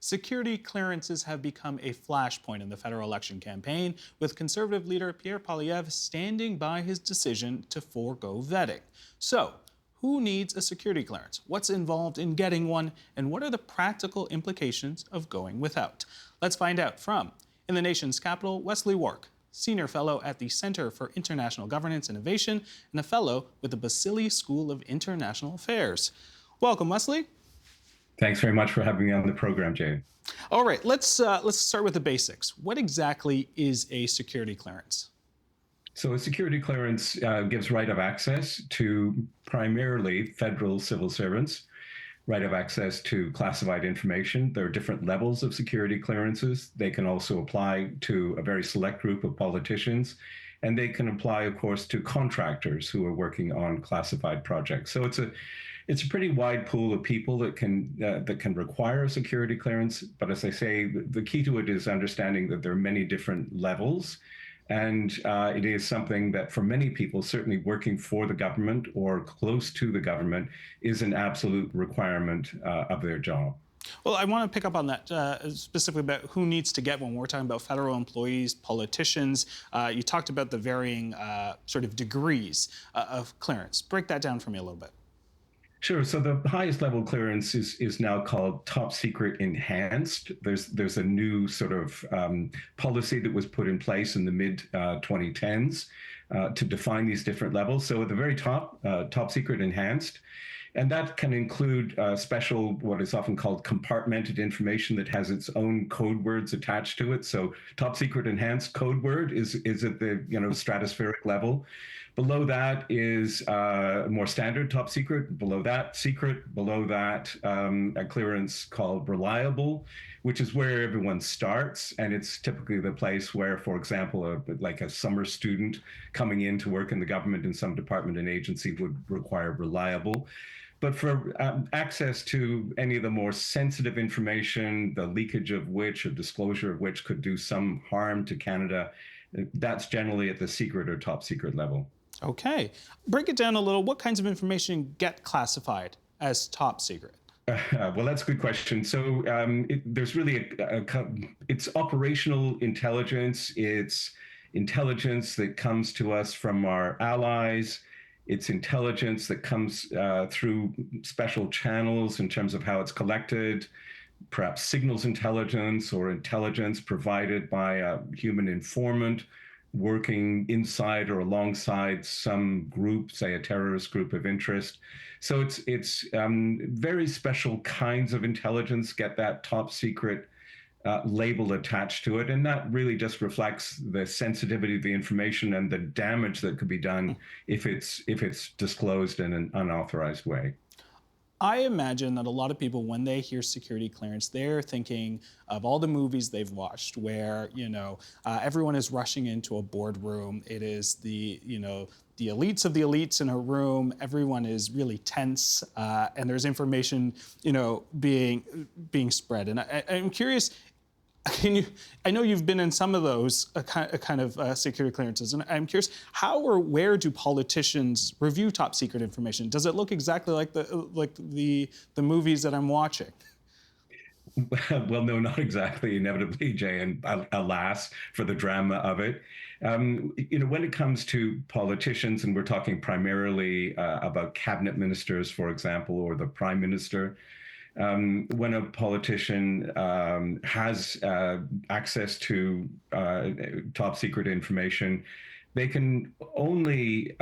Security clearances have become a flashpoint in the federal election campaign, with Conservative leader Pierre Poilievre standing by his decision to forego vetting. So, who needs a security clearance? What's involved in getting one? And what are the practical implications of going without? Let's find out from, in the nation's capital, Wesley Wark, Senior Fellow at the Center for International Governance Innovation and a Fellow with the Balsillie School of International Affairs. Welcome, Wesley. Thanks very much for having me on the program, Jay. All right, let's start with the basics. What exactly is a security clearance? So a security clearance gives right of access to primarily federal civil servants, right of access to classified information. There are different levels of security clearances. They can also apply to a very select group of politicians, and they can apply, of course, to contractors who are working on classified projects. So it's a pretty wide pool of people that can require a security clearance. But as I say, the key to it is understanding that there are many different levels. And it is something that for many people, certainly working for the government or close to the government, is an absolute requirement of their job. Well, I want to pick up on that specifically about who needs to get one. We're talking about federal employees, politicians. You talked about the varying sort of degrees of clearance. Break that down for me a little bit. Sure. So the highest level clearance is now called top secret enhanced. There's a new sort of policy that was put in place in the mid 2010s to define these different levels. So at the very top, top secret enhanced. And that can include special, what is often called compartmented information that has its own code words attached to it. So top secret enhanced code word is at the stratospheric level. Below that is more standard top secret. Below that, secret. Below that, a clearance called reliable, which is where everyone starts. And it's typically the place where, for example, like a summer student coming in to work in the government in some department and agency would require reliable. But for access to any of the more sensitive information, the leakage of which or disclosure of which could do some harm to Canada, that's generally at the secret or top secret level. Okay. Break it down a little. What kinds of information get classified as top secret? Well, that's a good question. So there's really it's operational intelligence. It's intelligence that comes to us from our allies. It's intelligence that comes through special channels in terms of how it's collected, perhaps signals intelligence or intelligence provided by a human informant working inside or alongside some group, say a terrorist group of interest. So it's very special kinds of intelligence get that top secret label attached to it. And that really just reflects the sensitivity of the information and the damage that could be done if it's disclosed in an unauthorized way. I imagine that a lot of people, when they hear security clearance, they're thinking of all the movies they've watched where, everyone is rushing into a boardroom. It is the elites of the elites in a room. Everyone is really tense, and there's information, being spread. And I'm curious, I know you've been in some of those kind of security clearances, and I'm curious, how or where do politicians review top secret information? Does it look exactly like the movies that I'm watching? Well, no, not exactly, inevitably, Jay, and alas for the drama of it. When it comes to politicians, and we're talking primarily about cabinet ministers, for example, or the prime minister, when a politician has access to top secret information, they can only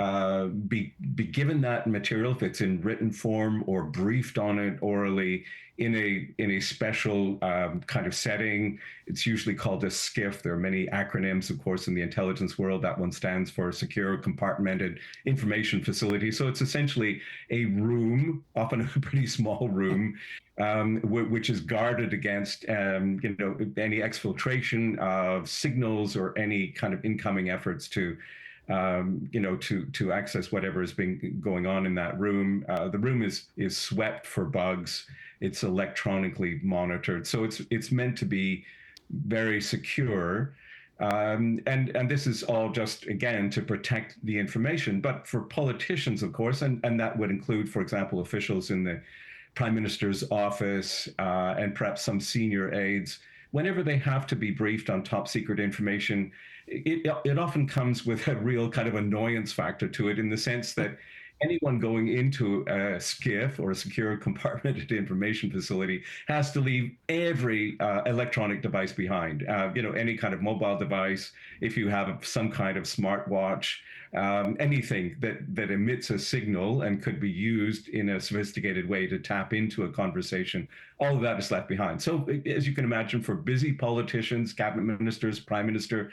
be given that material if it's in written form or briefed on it orally in a special kind of setting. It's usually called a SCIF. There are many acronyms, of course, in the intelligence world. That one stands for Secure Compartmented Information Facility. So it's essentially a room, often a pretty small room, which is guarded against any exfiltration of signals or any kind of incoming efforts to access whatever has been going on in that room. The room is swept for bugs. It's electronically monitored, so it's meant to be very secure. And this is all just, again, to protect the information. But for politicians, of course, and that would include, for example, officials in the Prime Minister's office, and perhaps some senior aides, whenever they have to be briefed on top secret information, it often comes with a real kind of annoyance factor to it, in the sense that anyone going into a SCIF, or a secure compartmented information facility, has to leave every electronic device behind. Any kind of mobile device, if you have some kind of smartwatch, anything that emits a signal and could be used in a sophisticated way to tap into a conversation, all of that is left behind. So, as you can imagine, for busy politicians, cabinet ministers, prime minister,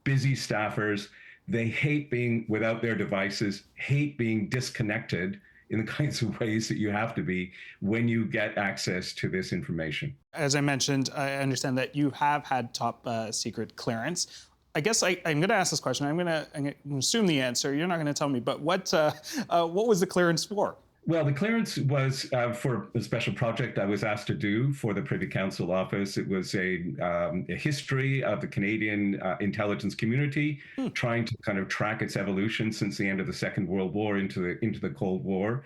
busy staffers, they hate being without their devices, hate being disconnected in the kinds of ways that you have to be when you get access to this information. As I mentioned, I understand that you have had top secret clearance. I guess I'm going to ask this question. I'm going to assume the answer. You're not going to tell me, but what was the clearance for? Well, the clearance was for a special project I was asked to do for the Privy Council office. It was a history of the Canadian intelligence community, trying to kind of track its evolution since the end of the Second World War into the Cold War.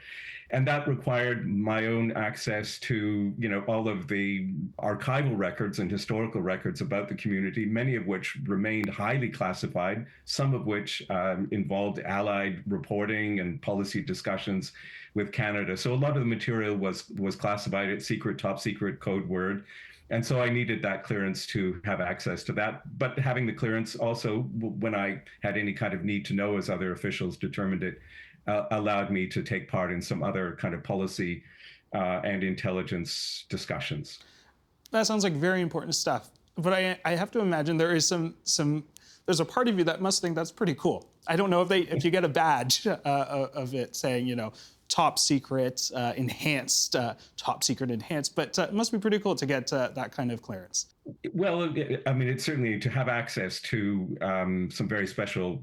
And that required my own access to, all of the archival records and historical records about the community, many of which remained highly classified, some of which involved Allied reporting and policy discussions with Canada. So a lot of the material was classified at secret, top secret code word. And so I needed that clearance to have access to that. But having the clearance also, when I had any kind of need to know, as other officials determined it, allowed me to take part in some other kind of policy and intelligence discussions. That sounds like very important stuff. But I have to imagine there is there's a part of you that must think that's pretty cool. I don't know if you get a badge of it saying, top secret, enhanced, top secret enhanced, but it must be pretty cool to get that kind of clearance. Well, I mean, it's certainly to have access to some very special,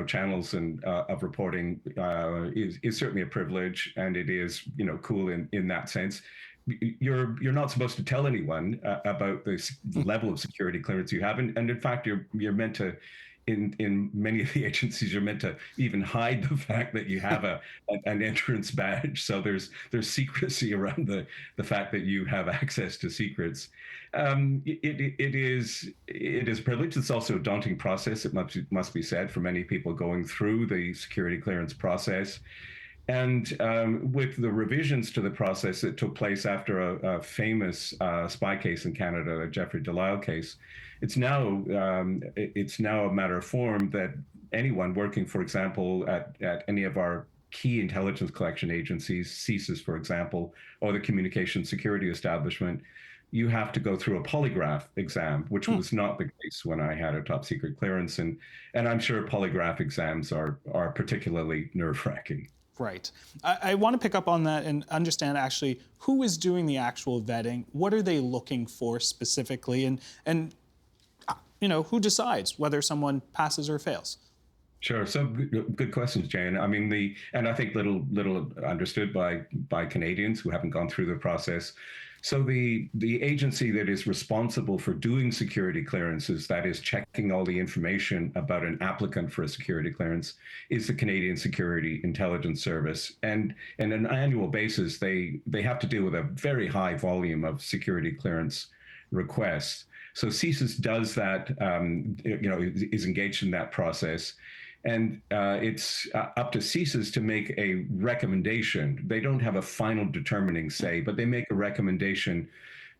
channels and of reporting is certainly a privilege, and it is, cool in that sense. You're not supposed to tell anyone about this level of security clearance you have, and in fact, you're meant to. In many of the agencies, you're meant to even hide the fact that you have an entrance badge. So there's secrecy around the fact that you have access to secrets. It is a privilege. It's also a daunting process. It must be said, for many people going through the security clearance process. And with the revisions to the process that took place after a famous spy case in Canada, the Jeffrey Delisle case, it's now a matter of form that anyone working, for example, at any of our key intelligence collection agencies, CSIS, for example, or the Communication Security Establishment, you have to go through a polygraph exam, which was not the case when I had a top secret clearance. And I'm sure polygraph exams are particularly nerve-wracking. Right. I want to pick up on that and understand actually who is doing the actual vetting. What are they looking for specifically? And who decides whether someone passes or fails? Sure. So good questions, Jane. I mean, and I think little understood by Canadians who haven't gone through the process. So the agency that is responsible for doing security clearances, that is checking all the information about an applicant for a security clearance, is the Canadian Security Intelligence Service. And on an annual basis, they have to deal with a very high volume of security clearance requests. So CSIS does that, is engaged in that process. And it's up to CSIS to make a recommendation. They don't have a final determining say, but they make a recommendation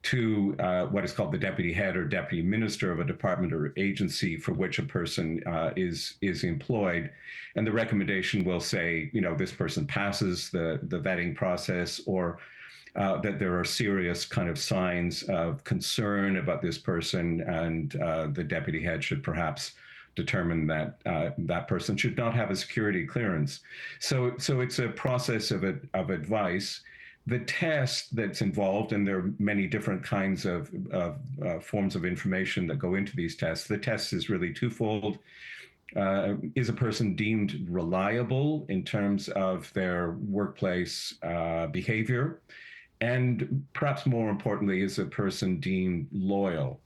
to what is called the deputy head or deputy minister of a department or agency for which a person is employed. And the recommendation will say, this person passes the vetting process, or that there are serious kind of signs of concern about this person, and the deputy head should perhaps determine that that person should not have a security clearance. So it's a process of advice. The test that's involved, and there are many different kinds of forms of information that go into these tests. The test is really twofold. Is a person deemed reliable in terms of their workplace behavior? And perhaps more importantly, is a person deemed loyal?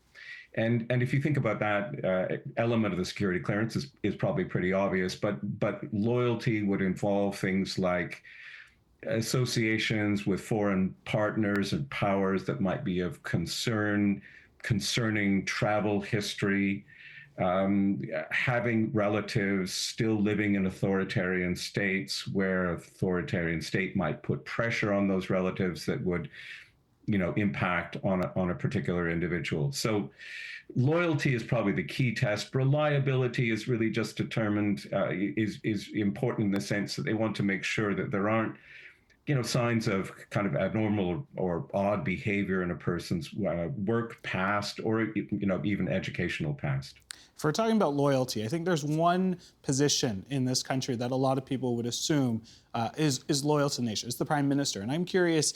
And if you think about that element of the security clearance is probably pretty obvious, but loyalty would involve things like associations with foreign partners and powers that might be of concern concerning travel history, having relatives still living in authoritarian states where authoritarian state might put pressure on those relatives that would, impact on a particular individual. So loyalty is probably the key test. Reliability is really just determined, is important in the sense that they want to make sure that there aren't signs of kind of abnormal or odd behavior in a person's work past or even educational past. If we're talking about loyalty, I think there's one position in this country that a lot of people would assume is loyal to the nation. It's the Prime Minister. And I'm curious,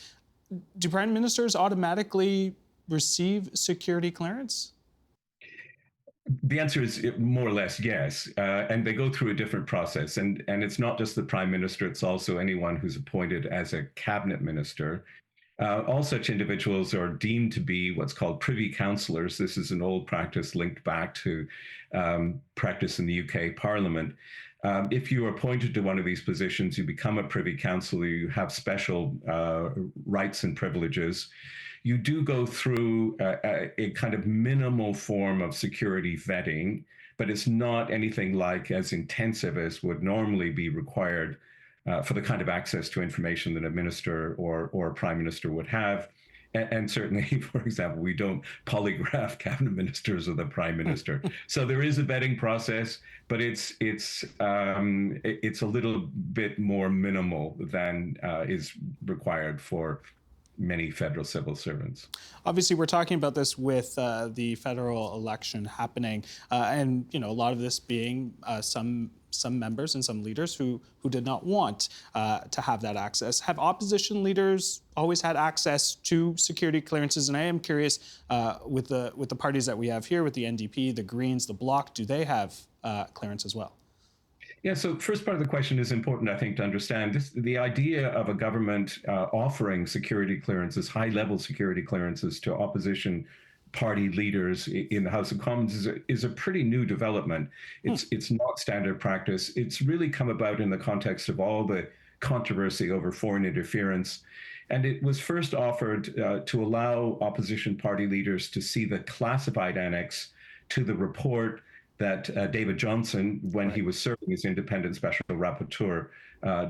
do Prime Ministers automatically receive security clearance? The answer is more or less yes, and they go through a different process, and it's not just the prime minister; it's also anyone who's appointed as a cabinet minister. All such individuals are deemed to be what's called privy councillors. This is an old practice linked back to practice in the UK Parliament. If you are appointed to one of these positions, you become a privy councillor. You have special rights and privileges. You do go through a kind of minimal form of security vetting, but it's not anything like as intensive as would normally be required for the kind of access to information that a minister or a prime minister would have. And certainly, for example, we don't polygraph cabinet ministers or the prime minister. So there is a vetting process, but it's a little bit more minimal than is required for many federal civil servants. Obviously, we're talking about this with the federal election happening, and a lot of this being some members and some leaders who did not want to have that access. Have opposition leaders always had access to security clearances? And I am curious, with the parties that we have here, with the NDP, the Greens, the Bloc, do they have clearance as well? Yeah, so first part of the question is important, I think, to understand. The idea of a government offering security clearances, high-level security clearances to opposition party leaders in the House of Commons is a pretty new development. It's not standard practice. It's really come about in the context of all the controversy over foreign interference. And it was first offered to allow opposition party leaders to see the classified annex to the report that David Johnson, when he was serving as independent special rapporteur,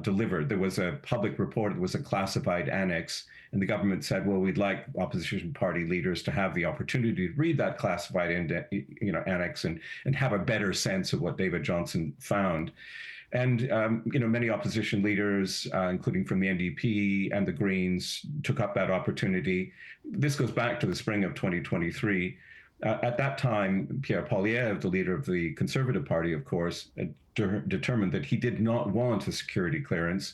delivered. There was a public report, there was a classified annex, and the government said, well, we'd like opposition party leaders to have the opportunity to read that classified annex and have a better sense of what David Johnson found. And many opposition leaders, including from the NDP and the Greens, took up that opportunity. This goes back to the spring of 2023. At that time, Pierre Poilievre, the leader of the Conservative Party, of course, determined that he did not want a security clearance.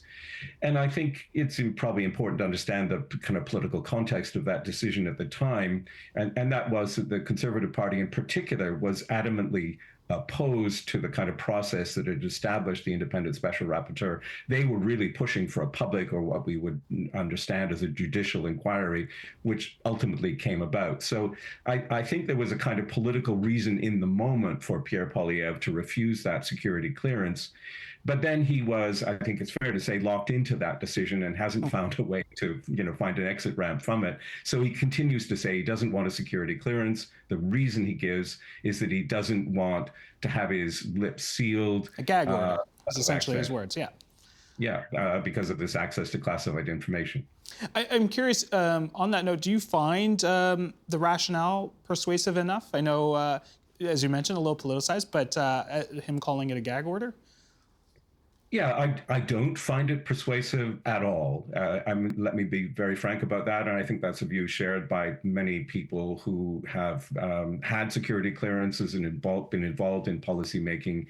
And I think it's probably important to understand the kind of political context of that decision at the time. And that was that the Conservative Party in particular was adamantly opposed to the kind of process that had established the independent special rapporteur. They were really pushing for a public, or what we would understand as a judicial inquiry, which ultimately came about. So I think there was a kind of political reason in the moment for Pierre Poilievre to refuse that security clearance. But then he was, I think it's fair to say, locked into that decision and hasn't found a way to, find an exit ramp from it. So he continues to say he doesn't want a security clearance. The reason he gives is that he doesn't want to have his lips sealed. A gag order is essentially his words, yeah. Yeah, because of this access to classified information. I'm curious, on that note, do you find the rationale persuasive enough? I know, as you mentioned, a little politicized, but him calling it a gag order? Yeah, I don't find it persuasive at all. Let me be very frank about that. And I think that's a view shared by many people who have had security clearances and been involved in policymaking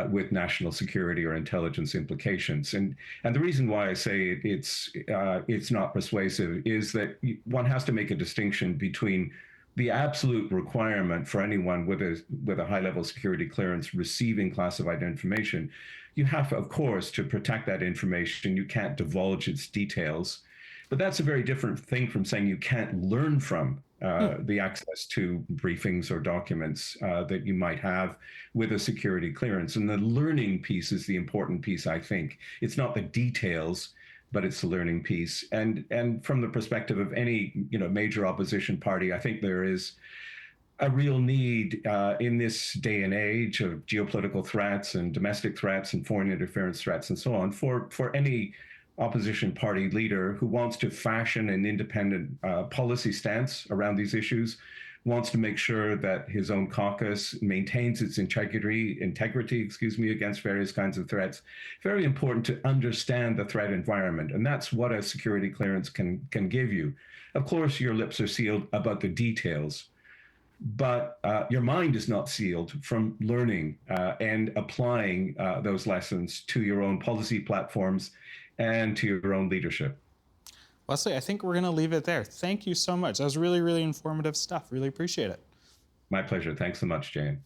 with national security or intelligence implications. And the reason why I say it's not persuasive is that one has to make a distinction between the absolute requirement for anyone with a high-level security clearance receiving classified information. You have, of course, to protect that information. You can't divulge its details. But that's a very different thing from saying you can't learn from the access to briefings or documents that you might have with a security clearance. And the learning piece is the important piece, I think. It's not the details. but it's a learning piece. And from the perspective of any major opposition party, I think there is a real need in this day and age of geopolitical threats and domestic threats and foreign interference threats and so on for any opposition party leader who wants to fashion an independent policy stance around these issues, wants to make sure that his own caucus maintains its integrity, against various kinds of threats. Very important to understand the threat environment, and that's what a security clearance can give you. Of course, your lips are sealed about the details, but your mind is not sealed from learning and applying those lessons to your own policy platforms and to your own leadership. Wesley, I think we're going to leave it there. Thank you so much. That was really, really informative stuff. Really appreciate it. My pleasure. Thanks so much, Jane.